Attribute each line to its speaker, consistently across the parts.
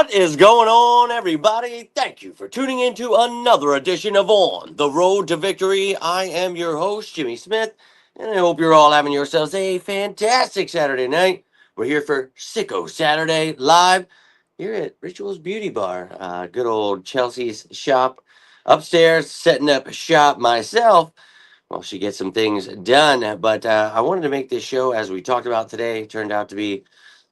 Speaker 1: What is going on, everybody? Thank you for tuning in to another edition of On the Road to Victory. I am your host, Jimmy Smith, and I hope you're all having yourselves a fantastic Saturday night. We're here for Sicko Saturday live here at Rituals Beauty Bar, good old Chelsea's shop upstairs, setting up shop myself while she gets some things done. But I wanted to make this show, as we talked about today, turned out to be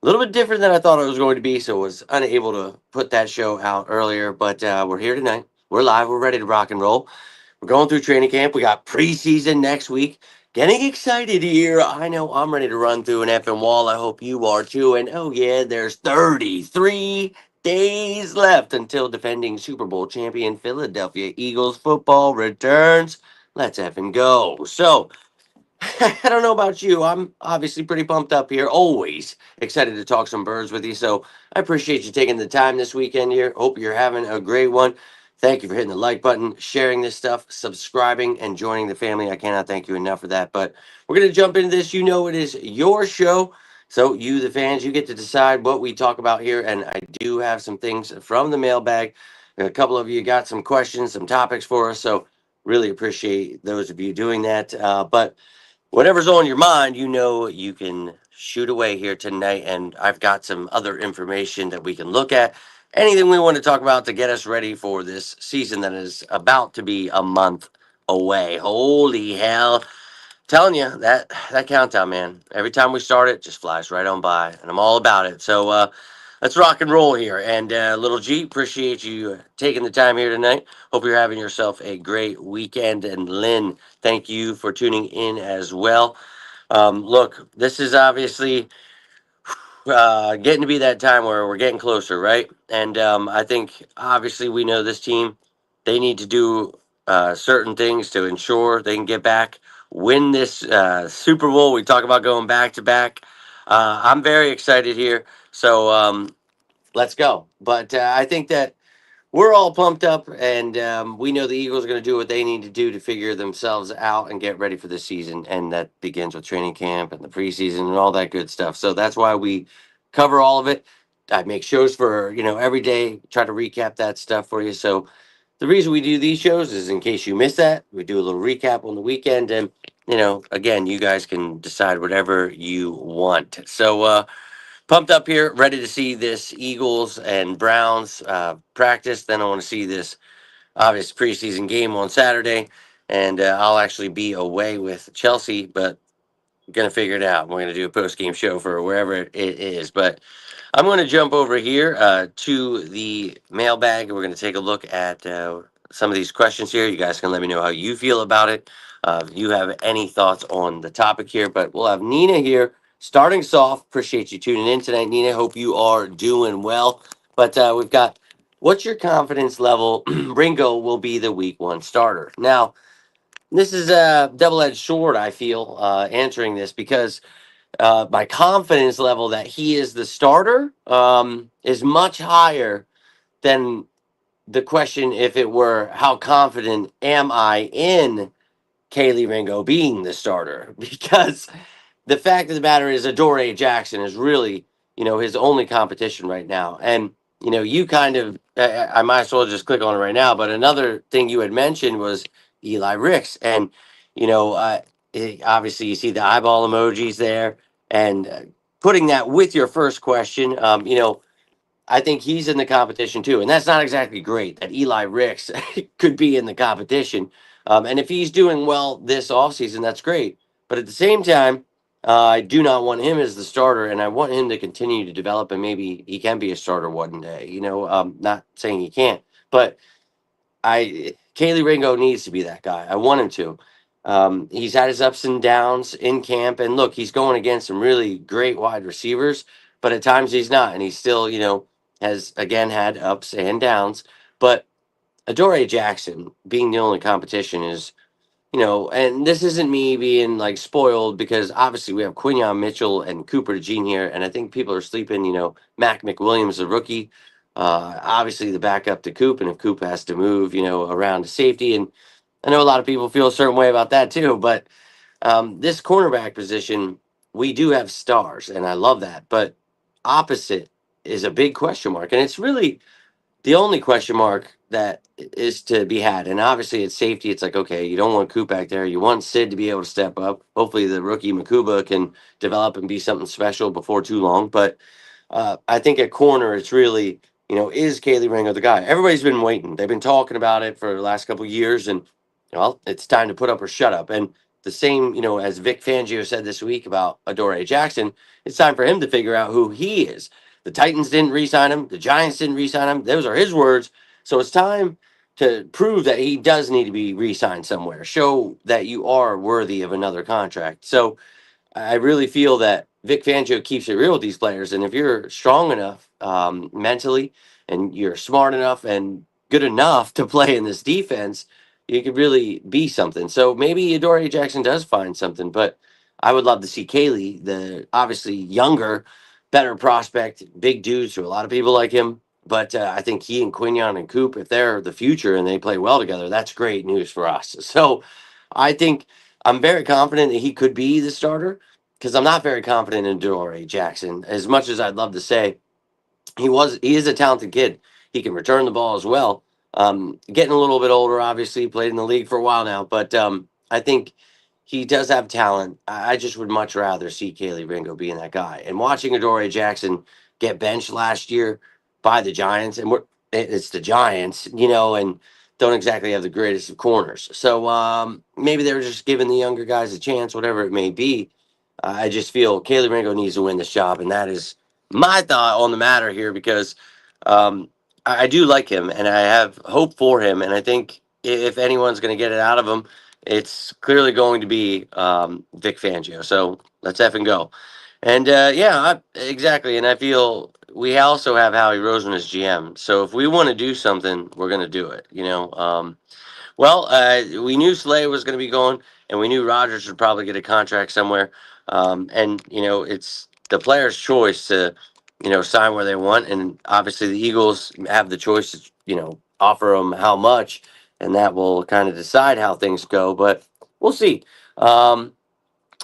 Speaker 1: a little bit different than I thought it was going to be, so was unable to put that show out earlier. But we're here tonight. We're live. We're ready to rock and roll. We're going through training camp. We got preseason next week. Getting excited here. I know I'm ready to run through an effing wall. I hope you are too. And oh yeah, there's 33 days left until defending Super Bowl champion Philadelphia Eagles football returns. Let's effing go. So, I don't know about you. I'm obviously pretty pumped up here. Always excited to talk some birds with you. So I appreciate you taking the time this weekend here. Hope you're having a great one. Thank you for hitting the like button, sharing this stuff, subscribing, and joining the family. I cannot thank you enough for that. But we're going to jump into this. You know, it is your show. So you, the fans, you get to decide what we talk about here. And I do have some things from the mailbag. A couple of you got some questions, some topics for us. So really appreciate those of you doing that. But whatever's on your mind, you know you can shoot away here tonight. And I've got some other information that we can look at. Anything we want to talk about to get us ready for this season that is about to be a month away. Holy hell. Telling you that countdown, man. Every time we start it, just flies right on by, and I'm all about it. So let's rock and roll here. And little G, appreciate you taking the time here tonight. Hope you're having yourself a great weekend. And Lynn, thank you for tuning in as well. Look, this is obviously getting to be that time where we're getting closer, right? And I think obviously we know this team, they need to do certain things to ensure they can get back, win this Super Bowl. We talk about going back to back. I'm very excited here. So let's go. But I think that we're all pumped up, and we know the Eagles are going to do what they need to do to figure themselves out and get ready for the season. And that begins with training camp and the preseason and all that good stuff. So that's why we cover all of it. I make shows for, every day, try to recap that stuff for you. So the reason we do these shows is in case you miss that, we do a little recap on the weekend. And, again, you guys can decide whatever you want. So, pumped up here, ready to see this Eagles and Browns practice. Then I want to see this obvious preseason game on Saturday, and I'll actually be away with Chelsea, but I'm gonna figure it out. We're gonna do a post game show for wherever it is, but I'm going to jump over here to the mailbag. We're going to take a look at some of these questions here. You guys can let me know how you feel about it. If you have any thoughts on the topic here, but we'll have Nina here starting us off. Appreciate you tuning in tonight, Nina. Hope you are doing well. But we've got, what's your confidence level? Ringo will be the week one starter. Now, this is a double-edged sword, I feel, answering this because my confidence level that he is the starter is much higher than the question if it were how confident am I in Kaylee Ringo being the starter, because the fact of the matter is Adoree Jackson is really, his only competition right now. And, you kind of, I might as well just click on it right now. But another thing you had mentioned was Eli Ricks. And, obviously you see the eyeball emojis there. And putting that with your first question, I think he's in the competition too. And that's not exactly great that Eli Ricks could be in the competition. And if he's doing well this offseason, that's great. But at the same time, I do not want him as the starter, and I want him to continue to develop, and maybe he can be a starter one day. Not saying he can't, but Kaylee Ringo needs to be that guy. I want him to. He's had his ups and downs in camp, and look, he's going against some really great wide receivers, but at times he's not, and he's still, has again had ups and downs. But Adoree Jackson being the only competition is, and this isn't me being like spoiled because obviously we have Quinion Mitchell and Cooper DeJean here, and I think people are sleeping. Mac McWilliams, the rookie, obviously the backup to Coop, and if Coop has to move, around to safety, and I know a lot of people feel a certain way about that too, but this cornerback position, we do have stars, and I love that. But opposite is a big question mark, and it's really the only question mark that is to be had. And obviously, it's safety. It's like, okay, you don't want Coop back there. You want Sid to be able to step up. Hopefully, the rookie Makuba can develop and be something special before too long. But I think at corner, it's really, is Kaylee Ringo the guy? Everybody's been waiting. They've been talking about it for the last couple of years, and well, it's time to put up or shut up. And the same, as Vic Fangio said this week about Adoree Jackson, it's time for him to figure out who he is. The Titans didn't re-sign him. The Giants didn't re-sign him. Those are his words. So it's time to prove that he does need to be re-signed somewhere. Show that you are worthy of another contract. So I really feel that Vic Fangio keeps it real with these players, and if you're strong enough mentally, and you're smart enough and good enough to play in this defense, you could really be something. So maybe Adoree Jackson does find something, but I would love to see Kaylee, the obviously younger, better prospect, big dude. So a lot of people like him. But I think he and Quinion and Coop, if they're the future and they play well together, that's great news for us. So I think I'm very confident that he could be the starter because I'm not very confident in Adoree Jackson. As much as I'd love to say he is a talented kid. He can return the ball as well. Getting a little bit older, obviously, played in the league for a while now, but I think he does have talent. I just would much rather see Kaylee Ringo being that guy. And watching Adoree Jackson get benched last year by the Giants, and it's the Giants, and don't exactly have the greatest of corners. So maybe they were just giving the younger guys a chance, whatever it may be. I just feel Kaylee Ringo needs to win this job, and that is my thought on the matter here because um, I do like him and I have hope for him. And I think if anyone's going to get it out of him, it's clearly going to be Vic Fangio. So let's effing go. And yeah, exactly. And I feel we also have Howie Roseman as GM. So if we want to do something, we're going to do it. Well, we knew Slay was going to be going, and we knew Rodgers would probably get a contract somewhere. And it's the player's choice to, sign where they want, and obviously the Eagles have the choice to, offer them how much, and that will kind of decide how things go. But we'll see. Um,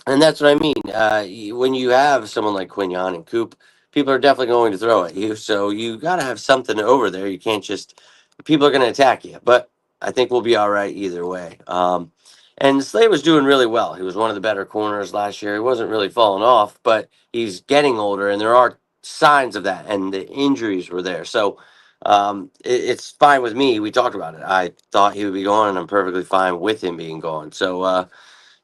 Speaker 1: and that's what I mean. When you have someone like Quinion and Coop, people are definitely going to throw at you. So you got to have something over there. You can't just, people are going to attack you. But I think we'll be all right either way. And Slay was doing really well. He was one of the better corners last year. He wasn't really falling off, but he's getting older, and there are signs of that. And the injuries were there. So it's fine with me. We talked about it. I thought he would be gone, and I'm perfectly fine with him being gone. So,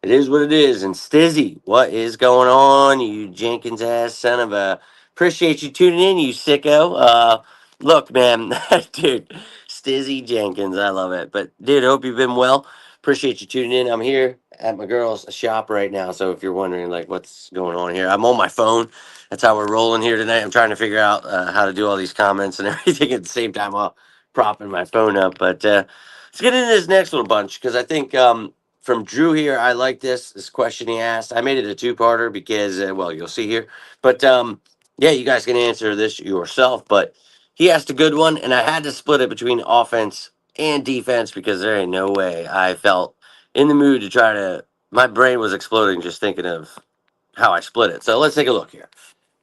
Speaker 1: it is what it is. And Stizzy, what is going on, you Jenkins ass son of a? Appreciate you tuning in, you sicko. Look, man, dude, Stizzy Jenkins, I love it. But dude, hope you've been well. Appreciate you tuning in. I'm here at my girl's shop right now. So if you're wondering like what's going on here, I'm on my phone. That's how we're rolling here tonight. I'm trying to figure out how to do all these comments and everything at the same time while propping my phone up. But let's get into this next little bunch because I think from Drew here, I like this question he asked. I made it a two-parter because, well, you'll see here. But yeah, you guys can answer this yourself. But he asked a good one, and I had to split it between offense and defense because there ain't no way I felt in the mood to try to. My brain was exploding just thinking of how I split it. So let's take a look here.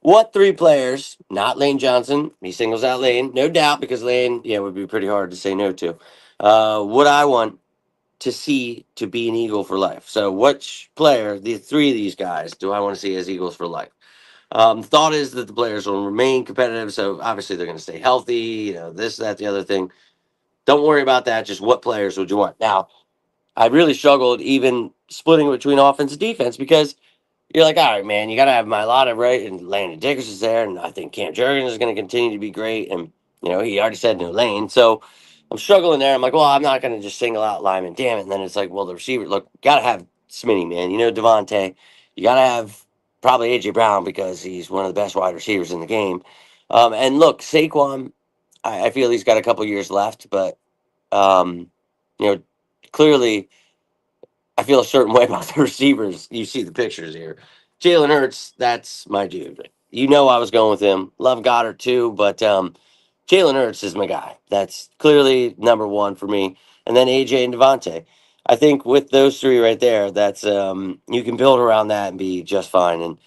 Speaker 1: What three players, not Lane Johnson, he singles out Lane, no doubt, because Lane, yeah, would be pretty hard to say no to. Would I want to see to be an Eagle for life? So, which player, the three of these guys, do I want to see as Eagles for life? Thought is that the players will remain competitive. So, obviously, they're going to stay healthy, this, that, the other thing. Don't worry about that. Just what players would you want? Now, I really struggled even splitting between offense and defense because you're like, all right, man, you got to have Mailata, right? And Landon Dickerson is there. And I think Cam Jurgens is going to continue to be great. And, he already said no Lane. So I'm struggling there. I'm like, well, I'm not going to just single out Lyman. Damn it. And then it's like, well, the receiver, look, got to have Smitty, man. Devontae. You got to have probably A.J. Brown because he's one of the best wide receivers in the game. And look, Saquon, I feel he's got a couple years left. But, um, you know, clearly I feel a certain way about the receivers. You see the pictures here. Jalen Hurts, that's my dude. I was going with him. Love Goddard too, but Jalen Hurts is my guy. That's clearly number one for me. And then AJ and Devontae. I think with those three right there, that's you can build around that and be just fine. And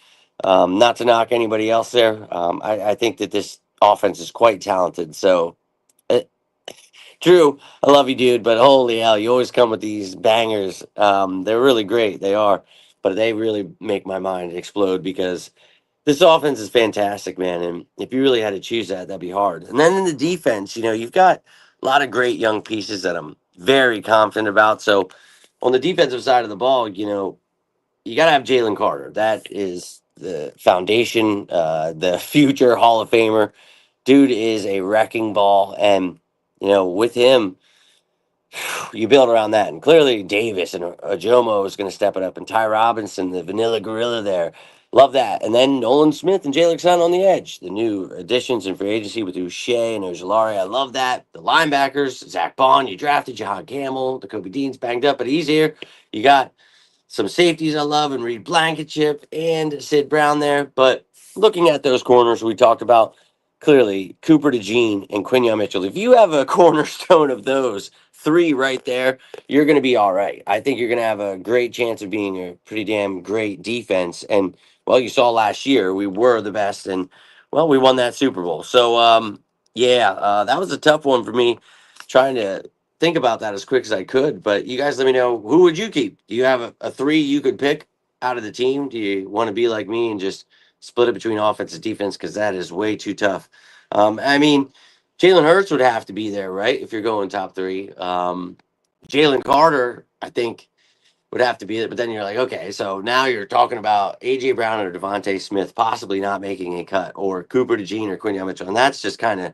Speaker 1: not to knock anybody else there, I think that this offense is quite talented. So, uh, Drew, I love you, dude, but holy hell, you always come with these bangers. They're really great. They are, but they really make my mind explode because this offense is fantastic, man. And if you really had to choose that, that'd be hard. And then in the defense, you've got a lot of great young pieces that I'm very confident about. So on the defensive side of the ball, you got to have Jalen Carter. That is the foundation, the future Hall of Famer. Dude is a wrecking ball. And, with him, you build around that. And clearly, Davis and Ajomo is going to step it up. And Ty Robinson, the vanilla gorilla there. Love that. And then Nolan Smith and Jay Alexander on the edge. The new additions in free agency with Uche and Ojolari. I love that. The linebackers, Zach Bond, you drafted Jahan Gamble. The Kobe Dean's banged up, but he's here. You got some safeties I love and Reed Blankenship and Sid Brown there. But looking at those corners we talked about, clearly Cooper DeJean and Quinion Mitchell. If you have a cornerstone of those three right there, you're going to be all right. I think you're going to have a great chance of being a pretty damn great defense. And well, you saw last year we were the best, and well, we won that Super Bowl. So yeah, that was a tough one for me, trying to think about that as quick as I could. But you guys let me know, who would you keep? Do you have a three you could pick out of the team? Do you want to be like me and just split it between offense and defense? Because that is way too tough. I mean, Jalen Hurts would have to be there, right? If you're going top three. Jalen Carter, I think, would have to be there. But then you're like, okay, so now you're talking about AJ Brown or Devontae Smith possibly not making a cut, or Cooper DeJean or Quinion Mitchell, and that's just kind of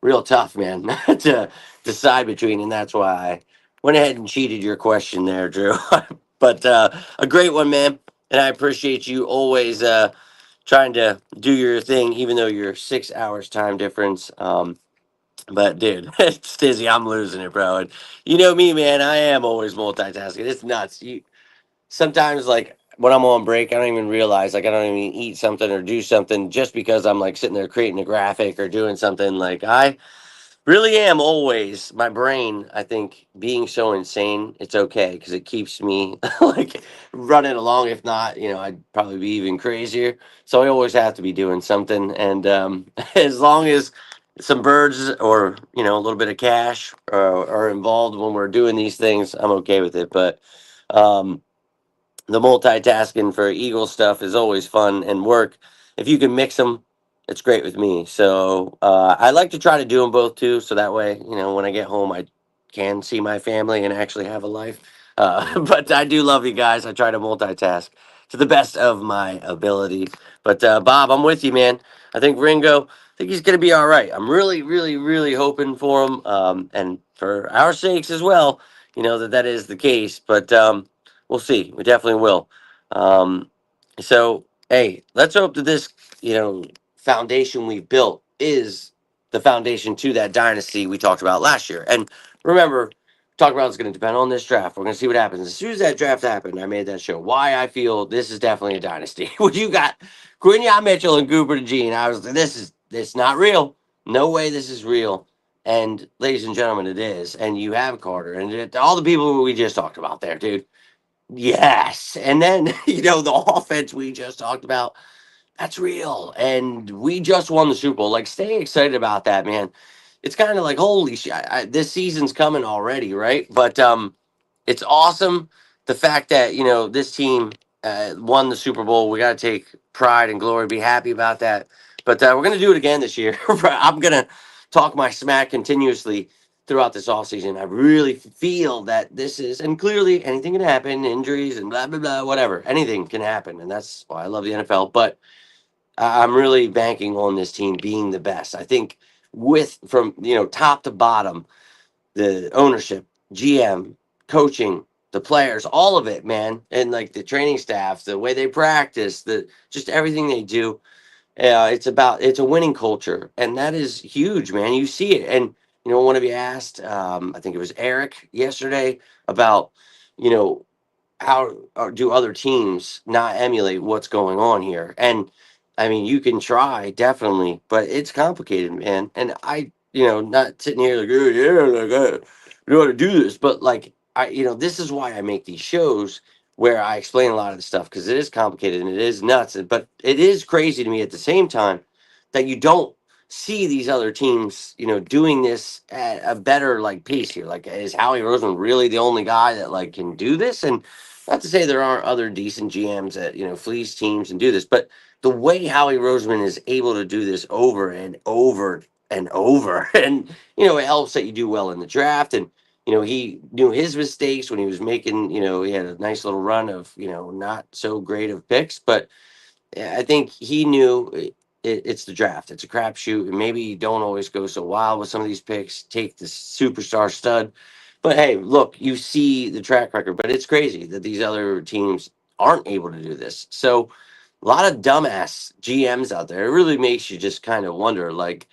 Speaker 1: real tough, man, to decide between, and that's why I went ahead and cheated your question there, Drew. But a great one, man, and I appreciate you always trying to do your thing, even though you're 6 hours time difference. But dude, it's dizzy. I'm losing it, bro. And you know me, man. I am always multitasking. It's nuts. You sometimes like when I'm on break, I don't even realize like I don't even eat something or do something just because I'm like sitting there creating a graphic or doing something. Like I really am always my brain, I think, being so insane, it's okay because it keeps me like running along. If not, I'd probably be even crazier. So I always have to be doing something. And as long as some birds or, a little bit of cash are involved when we're doing these things, I'm okay with it. But um, the multitasking for Eagle stuff is always fun and work. If you can mix them, it's great with me. So I like to try to do them both too. So that way, when I get home, I can see my family and actually have a life. But I do love you guys. I try to multitask to the best of my ability. But Bob, I'm with you, man. I think Ringo, I think he's going to be all right. I'm really, really, really hoping for him, and for our sakes as well. That is the case. But we'll see. We definitely will. Um, so, hey, let's hope that this, foundation we've built is the foundation to that dynasty we talked about last year. And remember, talk about it's going to depend on this draft. We're going to see what happens. As soon as that draft happened, I made that show. Why I feel this is definitely a dynasty. When you got Quinion Mitchell and Cooper DeJean, I was like, this not real. No way this is real. And ladies and gentlemen, it is. And you have Carter and all the people we just talked about there, dude. Yes. And then, the offense we just talked about, that's real. And we just won the Super Bowl. Like, stay excited about that, man. It's kind of like, holy shit, this season's coming already, right? But it's awesome the fact that, this team won the Super Bowl. We got to take pride and glory, be happy about that. But we're going to do it again this year. I'm going to talk my smack continuously throughout this offseason. I really feel that this is, and clearly anything can happen, injuries and blah, blah, blah, whatever. Anything can happen. And that's why I love the NFL. But I'm really banking on this team being the best. I think from, top to bottom, the ownership, GM, coaching, the players, all of it, man. And like the training staff, the way they practice, just everything they do, it's a winning culture, and that is huge, man. You see it, and one of you asked, I think it was Eric yesterday, about you know how do other teams not emulate what's going on here? And I mean, you can try definitely, but it's complicated, man. And I, not sitting here like, oh, yeah, like you ought to do this, but like this is why I make these shows where I explain a lot of the stuff because it is complicated and it is nuts, but it is crazy to me at the same time that you don't see these other teams, doing this at a better like pace here. Like, is Howie Roseman really the only guy that like can do this? And not to say there aren't other decent GMs that fleece teams and do this, but the way Howie Roseman is able to do this over and over and over, and it helps that you do well in the draft, and he knew his mistakes when he was making, he had a nice little run of not so great of picks, but I think he knew it's the draft. It's a crapshoot, and maybe you don't always go so wild with some of these picks. Take the superstar stud, but hey, look, you see the track record. But it's crazy that these other teams aren't able to do this. So a lot of dumbass GMs out there. It really makes you just kind of wonder, like,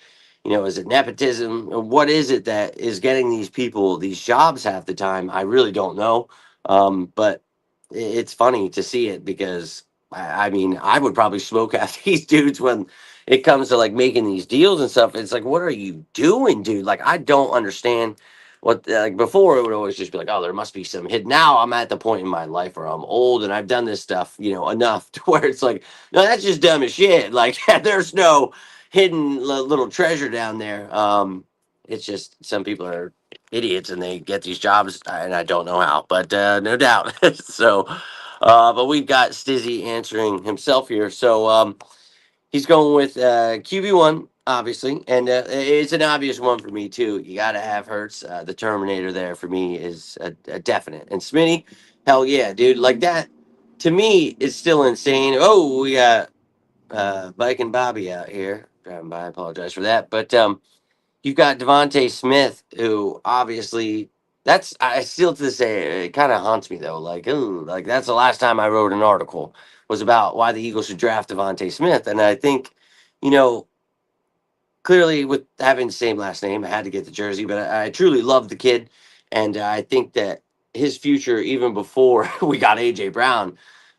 Speaker 1: is it nepotism? What is it that is getting these people these jobs half the time? I really don't know. But it's funny to see it because I mean, I would probably smoke after these dudes when it comes to like making these deals and stuff. It's like, what are you doing, dude? Like, I don't understand what, like, before it would always just be like, oh, there must be some hit. Now I'm at the point in my life where I'm old and I've done this stuff, enough to where it's like, no, that's just dumb as shit. Like, there's no hidden little treasure down there. It's just some people are idiots and they get these jobs and I don't know how, but no doubt. So, but we've got Stizzy answering himself here. So he's going with QB1, obviously. And it's an obvious one for me, too. You got to have Hertz. The Terminator there for me is a definite. And Smitty, hell yeah, dude. Like that, to me, it's still insane. Oh, we got Bike and Bobby out here driving by. I apologize for that. But you've got Devontae Smith, who obviously that's I still to this day it kind of haunts me though. Like, ooh, like that's the last time I wrote an article was about why the Eagles should draft Devontae Smith, and I think, you know, clearly with having the same last name, I had to get the jersey, but I truly love the kid, and I think that his future, even before we got AJ Brown.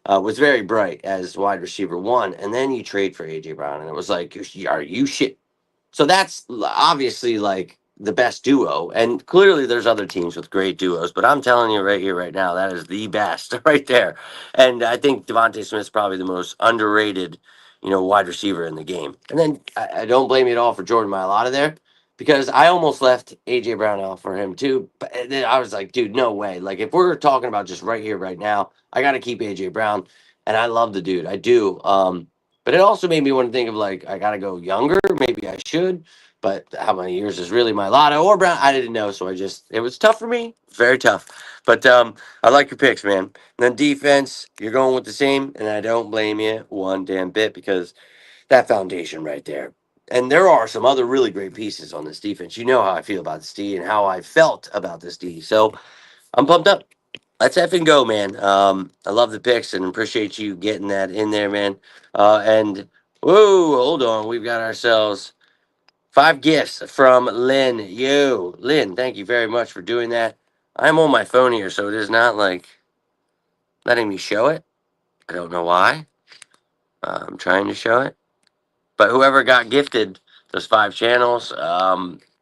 Speaker 1: Was very bright as wide receiver one, and then you trade for AJ Brown, and it was like, are you shit? So that's obviously like the best duo. And clearly there's other teams with great duos, but I'm telling you right here, right now, that is the best right there. And I think Devontae Smith's probably the most underrated, wide receiver in the game. And then I don't blame you at all for Jordan Mailata there because I almost left AJ Brown out for him too. But then I was like, dude, no way. Like if we're talking about just right here, right now, I got to keep AJ Brown. And I love the dude. I do. But it also made me want to think of like I gotta go younger. Maybe I should, but how many years is really my lotto or Brown? I didn't know, so it was tough for me, very tough. But I like your picks, man. And then defense, you're going with the same, and I don't blame you one damn bit because that foundation right there. And there are some other really great pieces on this defense. You know how I feel about this D and how I felt about this D. So I'm pumped up. Let's effing go, man. I love the picks and appreciate you getting that in there, man. And whoa, hold on. We've got ourselves 5 gifts from Lynn. Yo, Lynn, thank you very much for doing that. I'm on my phone here, so it is not like letting me show it. I don't know why. I'm trying to show it. But whoever got gifted those 5 channels,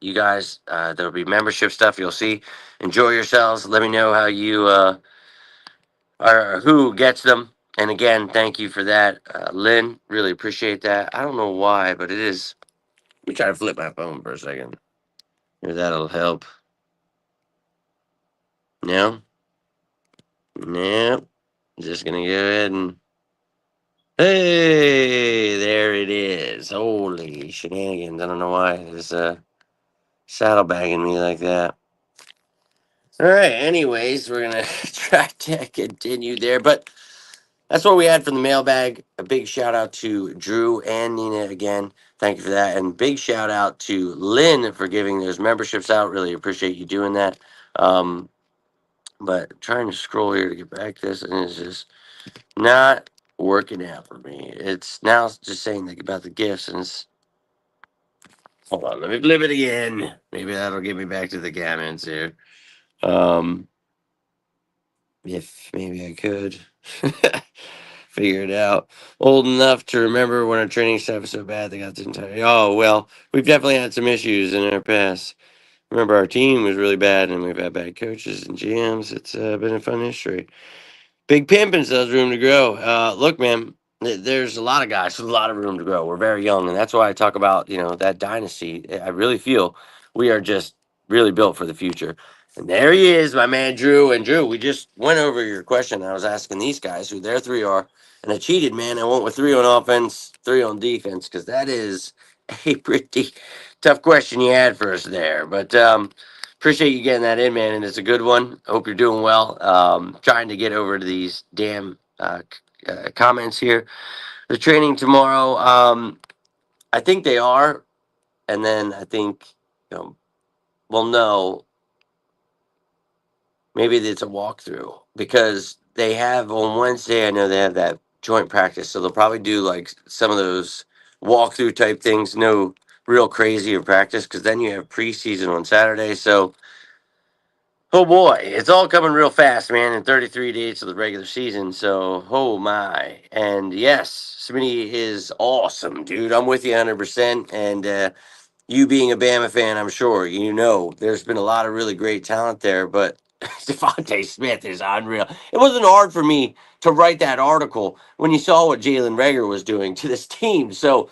Speaker 1: you guys, there'll be membership stuff you'll see. Enjoy yourselves. Let me know how you or who gets them. And again, thank you for that, Lynn. Really appreciate that. I don't know why, but it is. Let me try to flip my phone for a second. Maybe that'll help. No, no. Just gonna go ahead and hey, there it is. Holy shenanigans! I don't know why it's saddlebagging me like that. All right. Anyways, we're gonna try to continue there, but that's what we had from the mailbag. A big shout out to Drew and Nina again. Thank you for that. And big shout out to Lynn for giving those memberships out. Really appreciate you doing that. Um, but trying to scroll here to get back to this, and it's just not working out for me. It's now just saying about the gifts, and it's, hold on, let me flip it again. Maybe that'll get me back to the comments here. Um, if maybe I could. Figure it out. Old enough to remember when our training staff was so bad they got the entire. Oh well, we've definitely had some issues in our past. Remember, our team was really bad, and we've had bad coaches and GMs. It's been a fun history. Big pimping still has room to grow. Look, man, There's a lot of guys with a lot of room to grow. We're very young, and that's why I talk about that dynasty. I really feel we are just really built for the future. And there he is, my man Drew. And Drew, we just went over your question. I was asking these guys who their three are, and I cheated, man. I went with three on offense, three on defense, because that is a pretty tough question you had for us there. But appreciate you getting that in, man, and it's a good one. I hope you're doing well. Trying to get over to these damn comments here. The training tomorrow. I think they are, and then I think well, no, maybe it's a walkthrough because they have on Wednesday. I know they have that joint practice, so they'll probably do like some of those walkthrough type things. No real crazy of practice because then you have preseason on Saturday. So oh boy, it's all coming real fast, man. In 33 days of the regular season, so oh my. And yes, Smitty is awesome, dude. I'm with you 100%. And you being a Bama fan, I'm sure there's been a lot of really great talent there, but Devontae Smith is unreal. It wasn't hard for me to write that article when you saw what Jalen Reagor was doing to this team. So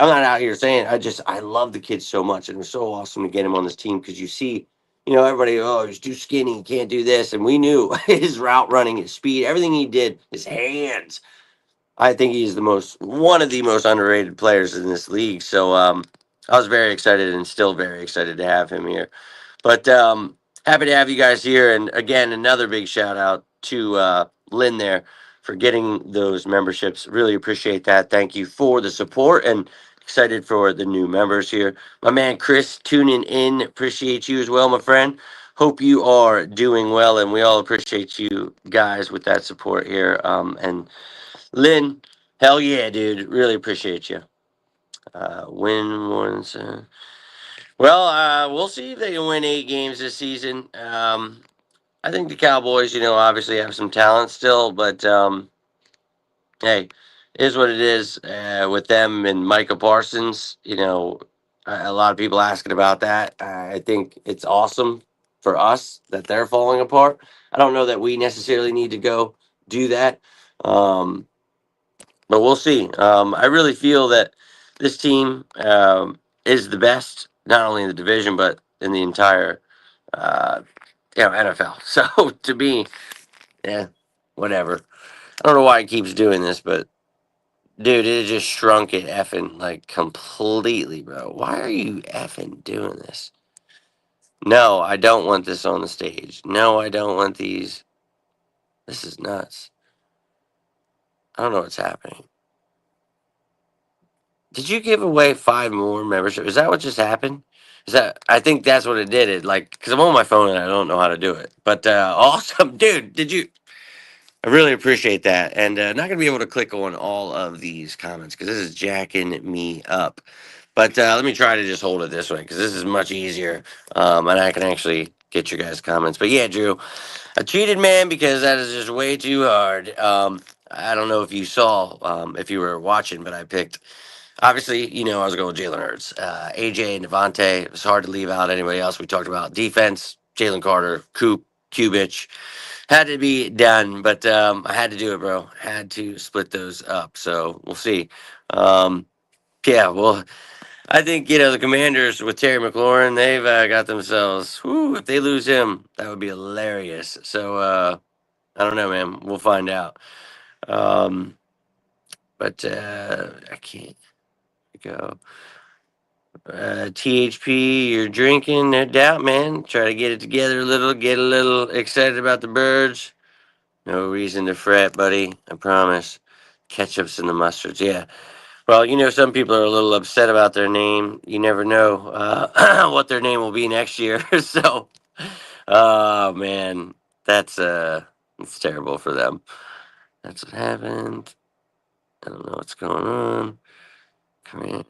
Speaker 1: I'm not out here saying I love the kid so much, and it was so awesome to get him on this team because you see, everybody, oh, he's too skinny, he can't do this, and we knew his route running, his speed, everything he did, his hands. I think he's one of the most underrated players in this league. So I was very excited and still very excited to have him here. But happy to have you guys here. And again, another big shout out to Lynn there for getting those memberships. Really appreciate that. Thank you for the support and excited for the new members here. My man Chris tuning in. Appreciate you as well, my friend. Hope you are doing well, and we all appreciate you guys with that support here. And Lynn, hell yeah, dude. Really appreciate you. Win once. Well, we'll see if they can win 8 games this season. I think the Cowboys, obviously have some talent still, but hey, it is what it is with them and Micah Parsons. A lot of people asking about that. I think it's awesome for us that they're falling apart. I don't know that we necessarily need to go do that. But we'll see. I really feel that this team is the best, not only in the division but in the entire uh, NFL. So to me, yeah, whatever. I don't know why it keeps doing this, but dude, it just shrunk it effing like completely, bro. Why are you effing doing this? No, I don't want this on the stage. No, I don't want these. This is nuts. I don't know what's happening. Did you give away 5 more memberships? Is that what just happened? Is that? I think that's what it did. It like because I'm on my phone and I don't know how to do it. But awesome, dude. Did you? I really appreciate that, and not gonna be able to click on all of these comments because this is jacking me up. But let me try to just hold it this way because this is much easier, and I can actually get your guys' comments. But yeah, Drew, I cheated, man, because that is just way too hard. I don't know if you saw, if you were watching, but I picked. Obviously, I was going with Jalen Hurts, AJ and Devontae. It was hard to leave out anybody else. We talked about defense, Jalen Carter, Coop, Kubich. Had to be done, but I had to do it, bro. Had to split those up. So we'll see. Um, yeah, well, I think the Commanders with Terry McLaurin, they've got themselves. Whew, if they lose him, that would be hilarious. So I don't know, man. We'll find out. Um, but I can't go. THP, you're drinking, no doubt, man. Try to get it together a little, get a little excited about the birds. No reason to fret, buddy. I promise. Ketchups and the mustards, yeah. Well, some people are a little upset about their name. You never know what their name will be next year. So, oh man, it's terrible for them. That's what happened. I don't know what's going on. Commanders,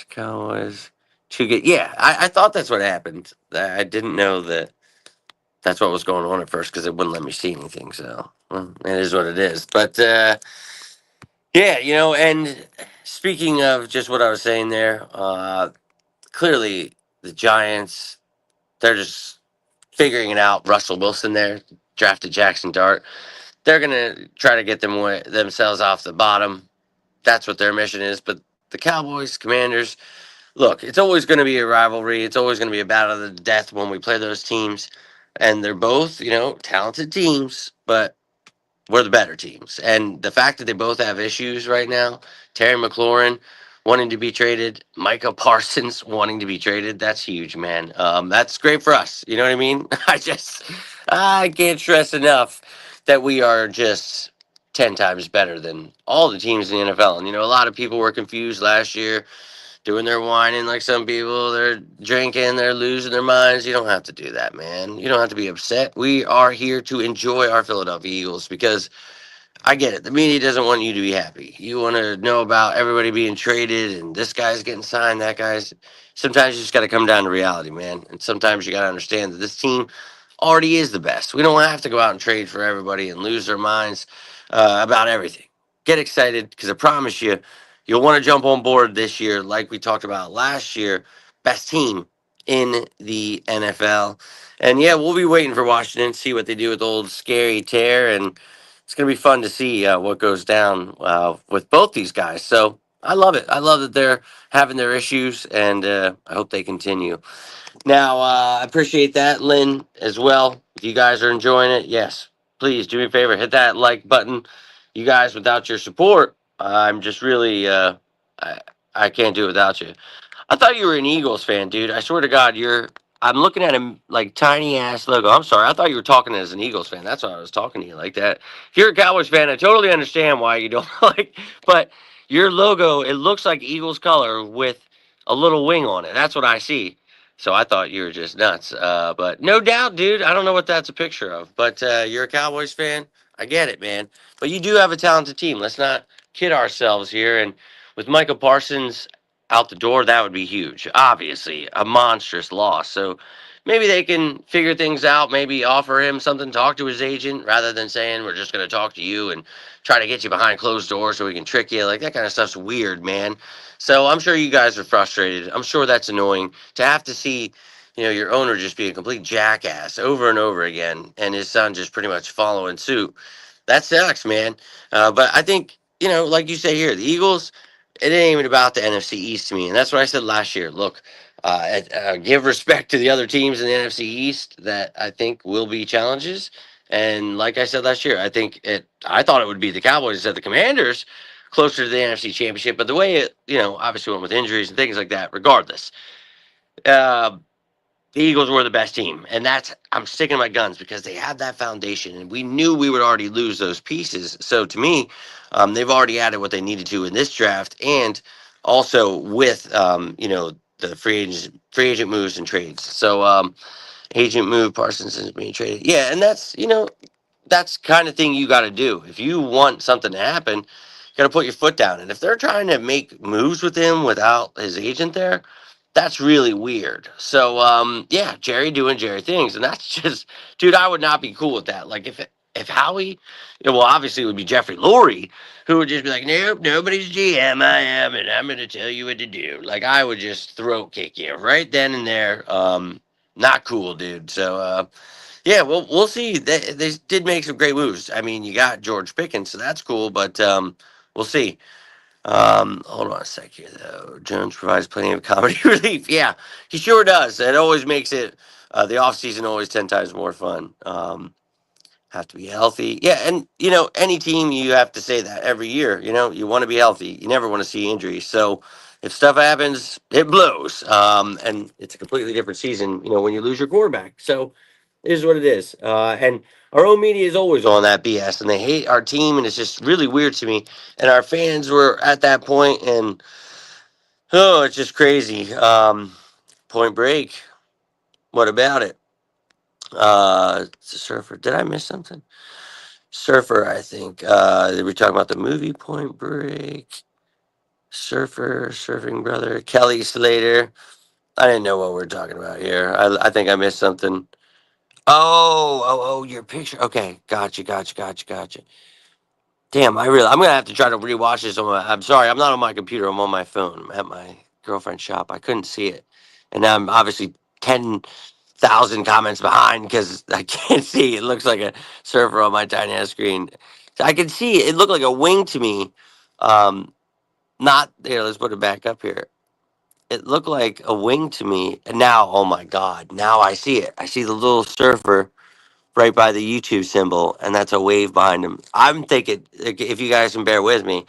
Speaker 1: Cowboys. Too good. Yeah, I thought that's what happened. I didn't know that that's what was going on at first because it wouldn't let me see anything. So, well, it is what it is. But yeah, and speaking of just what I was saying there, clearly the Giants, they're just figuring it out. Russell Wilson there drafted Jackson Dart. They're gonna try to get themselves off the bottom. That's what their mission is. But the Cowboys, Commanders, look, it's always going to be a rivalry. It's always going to be a battle of the death when we play those teams, and they're both, talented teams, but we're the better teams. And the fact that they both have issues right now, Terry McLaurin wanting to be traded, Micah Parsons wanting to be traded, that's huge, man. That's great for us. You know what I mean? I can't stress enough that we are just 10 times better than all the teams in the NFL. And, a lot of people were confused last year doing their whining like some people. They're drinking, they're losing their minds. You don't have to do that, man. You don't have to be upset. We are here to enjoy our Philadelphia Eagles because I get it. The media doesn't want you to be happy. You want to know about everybody being traded and this guy's getting signed, that guy's. Sometimes you just got to come down to reality, man. And sometimes you got to understand that this team already is the best. We don't have to go out and trade for everybody and lose their minds about everything. Get excited because I promise you, you'll want to jump on board this year, like we talked about last year. Best team in the NFL. And yeah, we'll be waiting for Washington, see what they do with old scary Tear, and it's going to be fun to see what goes down with both these guys. So I love it. I love that they're having their issues, and I hope they continue. Now, I appreciate that, Lynn, as well. If you guys are enjoying it, yes, please do me a favor, hit that like button. You guys, without your support, I'm just really, I, I can't do it without you. I thought you were an Eagles fan, dude. I swear to God, you're. I'm looking at a like tiny ass logo. I'm sorry. I thought you were talking as an Eagles fan. That's why I was talking to you like that. If you're a Cowboys fan, I totally understand why you don't like. But your logo, it looks like Eagles color with a little wing on it. That's what I see. So I thought you were just nuts. But no doubt, dude. I don't know what that's a picture of. But you're a Cowboys fan. I get it, man. But you do have a talented team. Let's not kid ourselves here. And with Michael Parsons out the door, that would be huge. Obviously, a monstrous loss. So maybe they can figure things out, maybe offer him something, talk to his agent, rather than saying, we're just going to talk to you and try to get you behind closed doors so we can trick you. Like, that kind of stuff's weird, man. So I'm sure you guys are frustrated. I'm sure that's annoying to have to see, your owner just be a complete jackass over and over again, and his son just pretty much following suit. That sucks, man. But I think, like you say here, the Eagles, it ain't even about the NFC East to me. And that's what I said last year. Look, give respect to the other teams in the NFC East that I think will be challenges. And like I said last year, I thought it would be the Cowboys instead of the Commanders closer to the NFC Championship. But the way it, obviously went with injuries and things like that, regardless. Uh, the Eagles were the best team, and I'm sticking to my guns because they had that foundation, and we knew we would already lose those pieces. So to me, they've already added what they needed to in this draft, and also with the free agent moves and trades. So agent move, Parsons is being traded. Yeah, and that's kind of thing you got to do if you want something to happen. You got to put your foot down, and if they're trying to make moves with him without his agent there, that's really weird. So yeah, Jerry doing Jerry things, and that's just, dude, I would not be cool with that. Like if Howie, well, obviously it would be Jeffrey Lurie who would just be like, nope, nobody's GM, I am, and I'm going to tell you what to do. Like, I would just throat kick you right then and there. Not cool, dude. So yeah, well, we'll see. They did make some great moves. I mean, you got George Pickens, so that's cool. But we'll see. Hold on a sec here, though. Jones provides plenty of comedy relief. Yeah, he sure does. It always makes it the off season always 10 times more fun. Have to be healthy. Yeah, and any team you have to say that every year. You want to be healthy. You never want to see injuries. So if stuff happens, it blows. And it's a completely different season. When you lose your quarterback. So it is what it is. And our own media is always on that BS, and they hate our team, and it's just really weird to me. And our fans were at that point, and oh, it's just crazy. Point Break. What about it? Surfer. Did I miss something? Surfer, I think. They were talking about the movie Point Break. Surfer, Surfing Brother, Kelly Slater. I didn't know what we are talking about here. I think I missed something. Oh, your picture. Okay, gotcha. Damn, I'm gonna have to try to rewatch this on my. I'm sorry, I'm not on my computer. I'm on my phone. I'm at my girlfriend's shop. I couldn't see it, and I'm obviously 10. thousand comments behind because I can't see. It looks like a surfer on my tiny ass screen. So I can see it looked like a wing to me. Not there. Let's put it back up here. It looked like a wing to me. And now, oh my God, now I see it. I see the little surfer right by the YouTube symbol, and that's a wave behind him. I'm thinking, like, if you guys can bear with me,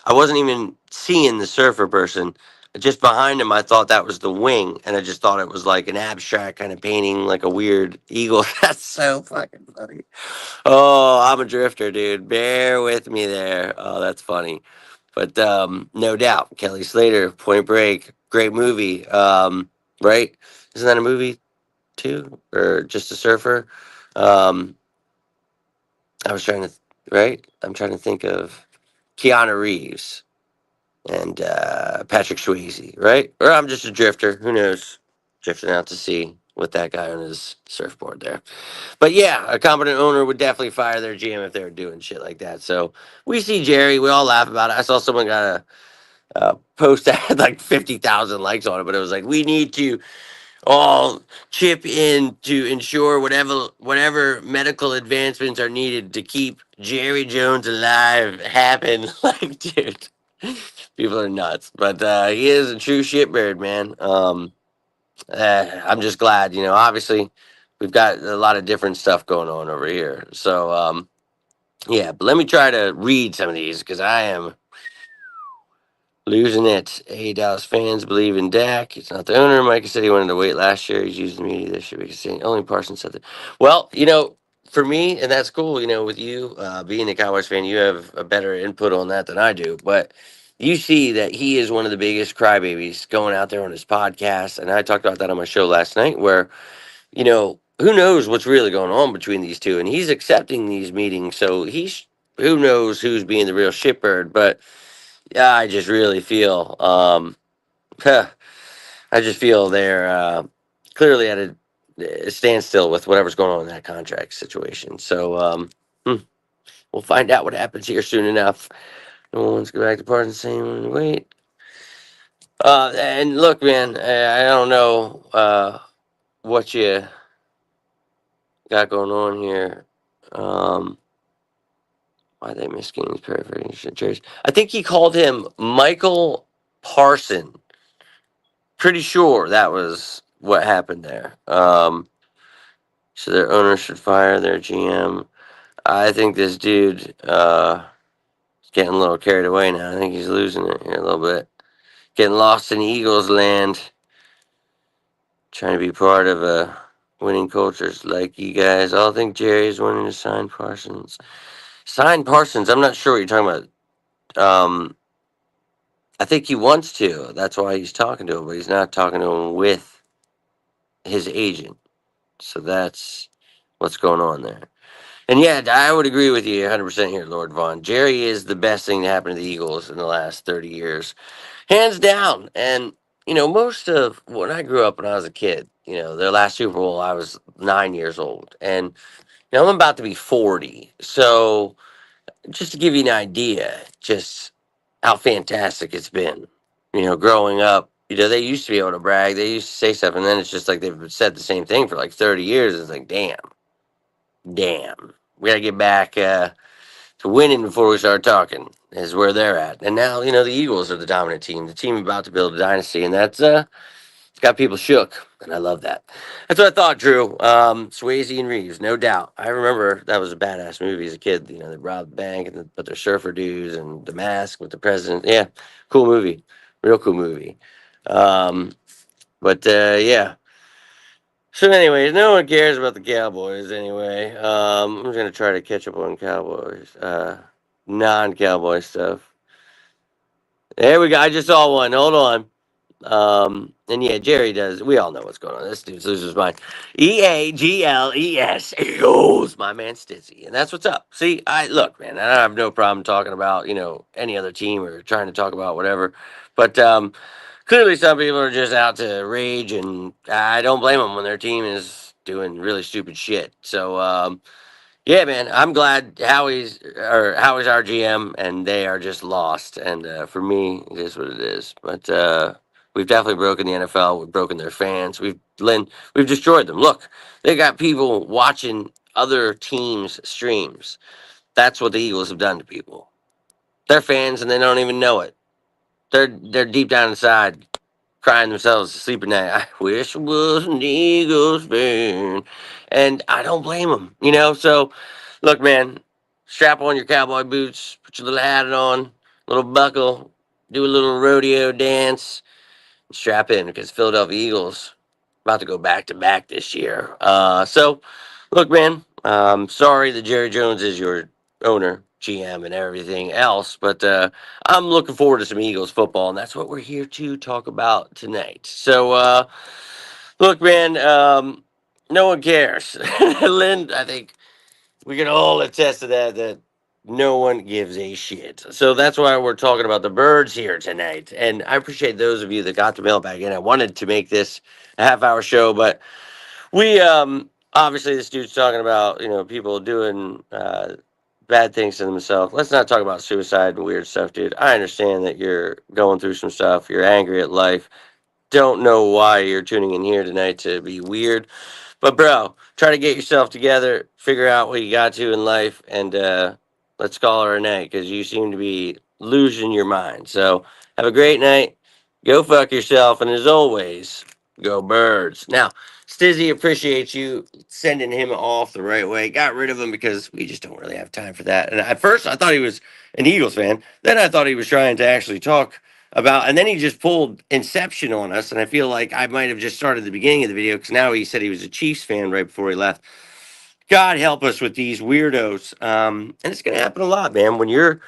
Speaker 1: I wasn't even seeing the surfer person. Just behind him, I thought that was the wing, and I just thought it was like an abstract kind of painting, like a weird eagle. That's so fucking funny. Oh, I'm a drifter, dude. Bear with me there. Oh, that's funny. But no doubt, Kelly Slater, Point Break, great movie. Right? Isn't that a movie too, or just a surfer? Um, I was trying to, right? I'm trying to think of Keanu Reeves and Patrick Swayze, right? Or I'm just a drifter. Who knows? Drifting out to sea with that guy on his surfboard there. But yeah, a competent owner would definitely fire their GM if they were doing shit like that. So we see Jerry. We all laugh about it. I saw someone got a post that had like 50,000 likes on it, but it was like, we need to all chip in to ensure whatever medical advancements are needed to keep Jerry Jones alive happen. Like, dude, people are nuts. But he is a true shitbird, man. I'm just glad, obviously we've got a lot of different stuff going on over here. So yeah, but let me try to read some of these because I am losing it. Hey, Dallas fans believe in Dak. It's not the owner. Micah said he wanted to wait last year. He's using the media this year because only Parsons said that. Well, for me, and that's cool, with you being a Cowboys fan, you have a better input on that than I do. But you see that he is one of the biggest crybabies going out there on his podcast. And I talked about that on my show last night where, who knows what's really going on between these two. And he's accepting these meetings. So who knows who's being the real shitbird. But yeah, I just really feel, I just feel they're clearly at a standstill with whatever's going on in that contract situation. So we'll find out what happens here soon enough. No one wants to go back to Parsons saying, wait. And look, man, I don't know what you got going on here. Why they miss games, paraphrasing Jerry's. I think he called him Michael Parson. Pretty sure that was what happened there. So their owner should fire their GM. I think this dude is getting a little carried away now. I think he's losing it here a little bit. Getting lost in Eagles land. Trying to be part of a winning cultures like you guys. I don't think Jerry's wanting to sign Parsons. Sign Parsons? I'm not sure what you're talking about. I think he wants to. That's why he's talking to him, but he's not talking to him with his agent. So that's what's going on there. And yeah, I would agree with you 100% here, Lord Vaughn. Jerry is the best thing to happen to the Eagles in the last 30 years. Hands down. And, most of when I grew up when I was a kid, their last Super Bowl, I was 9 years old. And, I'm about to be 40. So just to give you an idea, just how fantastic it's been, growing up. They used to be able to brag. They used to say stuff, and then it's just like they've said the same thing for like 30 years. It's like, damn. We got to get back to winning before we start talking, is where they're at. And now, the Eagles are the dominant team, the team about to build a dynasty, and that's it's got people shook, and I love that. That's what I thought, Drew. Swayze and Reeves, no doubt. I remember that was a badass movie as a kid. They robbed the bank, but they're surfer dudes, and the mask with the president. Yeah, cool movie, real cool movie. But yeah. So, anyways, no one cares about the Cowboys anyway. I'm just gonna try to catch up on Cowboys, non-Cowboy stuff. There we go. I just saw one. Hold on. And yeah, Jerry does. We all know what's going on. This dude's loses his mind. Eagles, Eagles, my man Stizzy, and that's what's up. See, I look, man. I have no problem talking about any other team or trying to talk about whatever, but clearly some people are just out to rage, and I don't blame them when their team is doing really stupid shit. So yeah, man, I'm glad Howie's our GM, and they are just lost. And for me, it is what it is. But We've definitely broken the NFL. We've broken their fans. We've destroyed them. Look, they got people watching other teams' streams. That's what the Eagles have done to people. They're fans and they don't even know it. They're deep down inside crying themselves to sleep at night. I wish I was an Eagles fan, and I don't blame them. So look, man, strap on your cowboy boots, put your little hat on, little buckle, do a little rodeo dance, and strap in because Philadelphia Eagles about to go back to back this year. So look, man, sorry that Jerry Jones is your owner, GM, and everything else, but I'm looking forward to some Eagles football, and that's what we're here to talk about tonight. So, look, man, no one cares. Lynn, I think we can all attest to that no one gives a shit. So that's why we're talking about the birds here tonight. And I appreciate those of you that got the mailbag in. I wanted to make this a half-hour show, but we obviously this dude's talking about people doing bad things to themselves. Let's not talk about suicide and weird stuff, dude. I understand that you're going through some stuff. You're angry at life. Don't know why you're tuning in here tonight to be weird. But bro, try to get yourself together, figure out what you got to in life, and let's call her a night because you seem to be losing your mind. So have a great night. Go fuck yourself, and as always, go birds. Now, Stizzy appreciates you sending him off the right way. Got rid of him because we just don't really have time for that. And at first, I thought he was an Eagles fan. Then I thought he was trying to actually talk about, and then he just pulled Inception on us, and I feel like I might have just started the beginning of the video because now he said he was a Chiefs fan right before he left. God help us with these weirdos, and it's going to happen a lot, man. When you're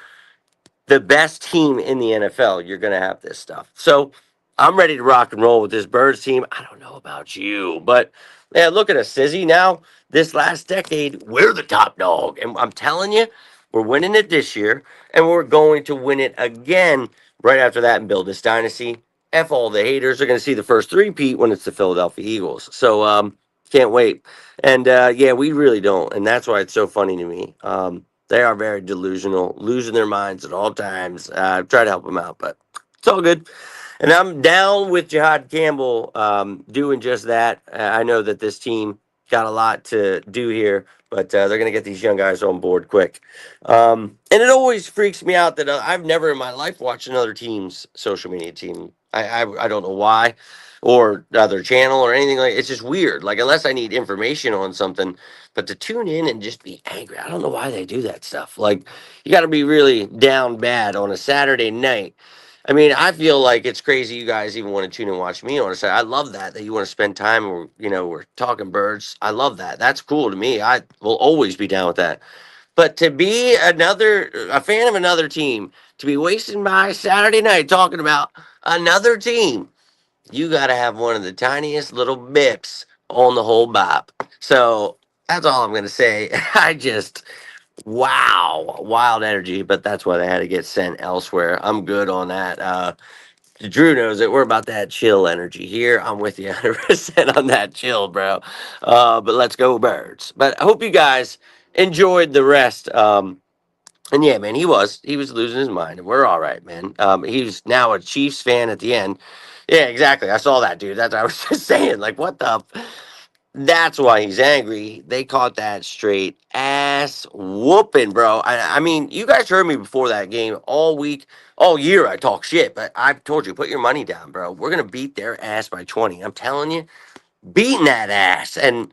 Speaker 1: the best team in the NFL, you're going to have this stuff. So I'm ready to rock and roll with this Birds team. I don't know about you, but yeah, look at us, Sizzy. Now, this last decade, we're the top dog. And I'm telling you, we're winning it this year, and we're going to win it again right after that and build this dynasty. F all the haters are going to see the first three-peat when it's the Philadelphia Eagles. So, can't wait. And yeah, we really don't. And that's why it's so funny to me. They are very delusional, losing their minds at all times. Try to help them out, but it's all good. And I'm down with Jihad Campbell doing just that. I know that this team got a lot to do here, but they're going to get these young guys on board quick. And it always freaks me out that I've never in my life watched another team's social media team. I don't know why, or other channel or anything like. It's just weird. Like unless I need information on something, but to tune in and just be angry, I don't know why they do that stuff. Like you got to be really down bad on a Saturday night. I mean, I feel like it's crazy you guys even want to tune and watch me on a Saturday. I love that you want to spend time. We're talking birds. I love that. That's cool to me. I will always be down with that. But to be a fan of another team, to be wasting my Saturday night talking about another team, you got to have one of the tiniest little bips on the whole bop. So that's all I'm going to say. Wow, wild energy, but that's why they had to get sent elsewhere. I'm good on that. Drew knows it. We're about that chill energy here. I'm with you 100% on that chill, bro. But let's go birds. But I hope you guys enjoyed the rest. And yeah, man, he was losing his mind, and we're all right, man. He's now a Chiefs fan at the end. Yeah, exactly. I saw that, dude. That's what I was just saying. Like, what the? That's why he's angry. They caught that straight ass whooping, bro. I mean, you guys heard me before that game all week, all year. I talk shit, but I've told you, put your money down, bro. We're gonna beat their ass by 20. I'm telling you, beating that ass, and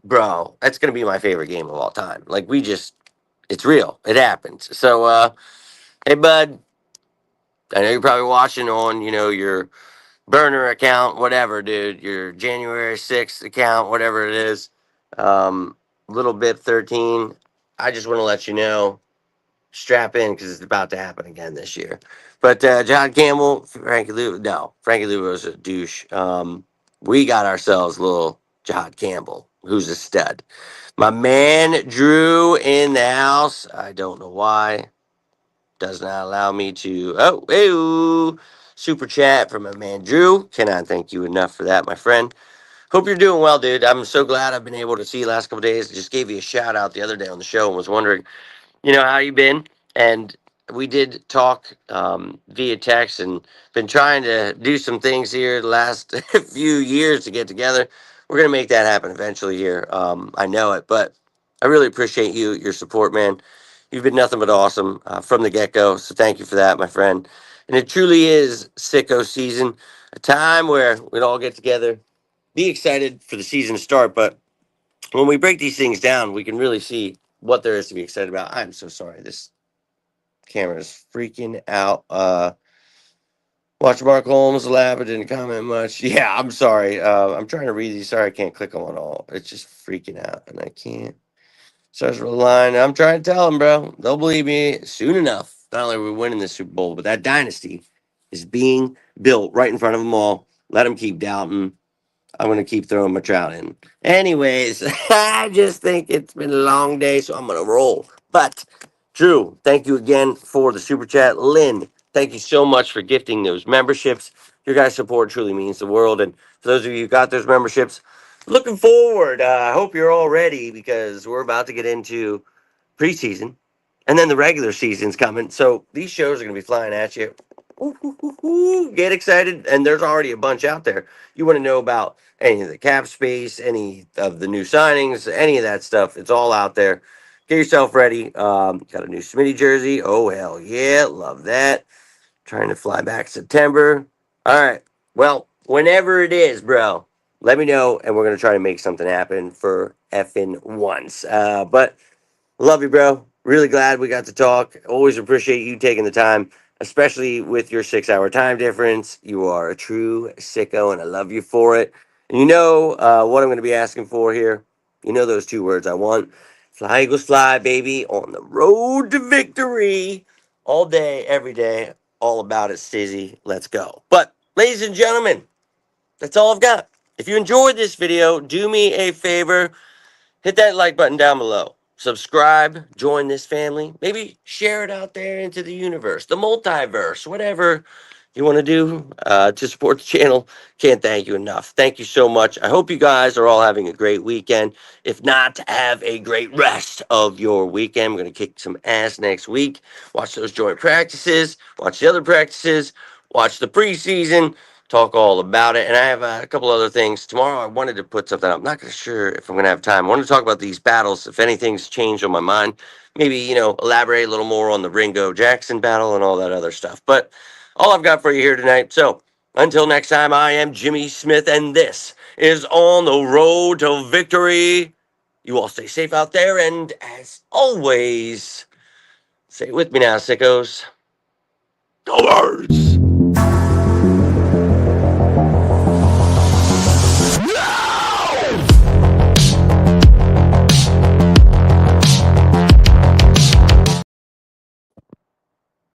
Speaker 1: bro, that's gonna be my favorite game of all time. Like it's real. It happens. So, hey, bud, I know you're probably watching on, your burner account, whatever, dude, your January 6th account, whatever it is, little bit 13. I just want to let you know, strap in because it's about to happen again this year. But John Campbell, Frankie Lou was a douche. We got ourselves little John Campbell, who's a stud. My man Drew in the house. I don't know why. Does not allow me to. Oh, hey, super chat from my man Drew. Cannot thank you enough for that, my friend. Hope you're doing well, dude. I'm so glad I've been able to see you last couple days. Just gave you a shout out the other day on the show and was wondering, how you been. And we did talk via text and been trying to do some things here the last few years to get together. We're gonna make that happen eventually here. I know it, but I really appreciate your support, man. You've been nothing but awesome from the get go. So thank you for that, my friend. And it truly is sicko season, a time where we'd all get together, be excited for the season to start. But when we break these things down, we can really see what there is to be excited about. I'm so sorry. This camera is freaking out. Watch Mark Holmes laugh. I didn't comment much. Yeah, I'm sorry. I'm trying to read these. Sorry, I can't click on it all. It's just freaking out, and I can't. Starts with a line. I'm trying to tell them, bro. They'll believe me soon enough. Not only are we winning the Super Bowl, but that dynasty is being built right in front of them all. Let them keep doubting. I'm going to keep throwing my trout in. Anyways, I just think it's been a long day, so I'm going to roll. But, Drew, thank you again for the super chat. Lynn, thank you so much for gifting those memberships. Your guys' support truly means the world. And for those of you who got those memberships, looking forward. I hope you're all ready because we're about to get into preseason, and then the regular season's coming. So these shows are going to be flying at you. Ooh, ooh, ooh, ooh. Get excited, and there's already a bunch out there. You want to know about any of the cap space, any of the new signings, any of that stuff? It's all out there. Get yourself ready. Got a new Smitty jersey. Oh hell yeah, love that. Trying to fly back September. All right. Well, whenever it is, bro, let me know, and we're gonna try to make something happen for effing once. But love you, bro. Really glad we got to talk. Always appreciate you taking the time, especially with your 6 hour time difference. You are a true sicko, and I love you for it. And you know what I'm going to be asking for here? You know those two words I want. Fly, Eagles, fly, baby, on the road to victory. All day, every day, all about it, Stizzy. Let's go. But, ladies and gentlemen, that's all I've got. If you enjoyed this video, do me a favor. Hit that like button down below. Subscribe, join this family. Maybe share it out there into the universe, the multiverse, whatever you want to do to support the channel. Can't thank you enough. Thank you so much. I hope you guys are all having a great weekend. If not, have a great rest of your weekend. We're going to kick some ass next week. Watch those joint practices, watch the other practices, watch the preseason, talk all about it. And I have a couple other things. Tomorrow I wanted to put something up. I'm not sure if I'm going to have time. I want to talk about these battles. If anything's changed on my mind, maybe, elaborate a little more on the Ringo Jackson battle and all that other stuff. But all I've got for you here tonight. So until next time, I am Jimmy Smith, and this is On the Road to Victory. You all stay safe out there. And as always, say it with me now, sickos. Cowboys!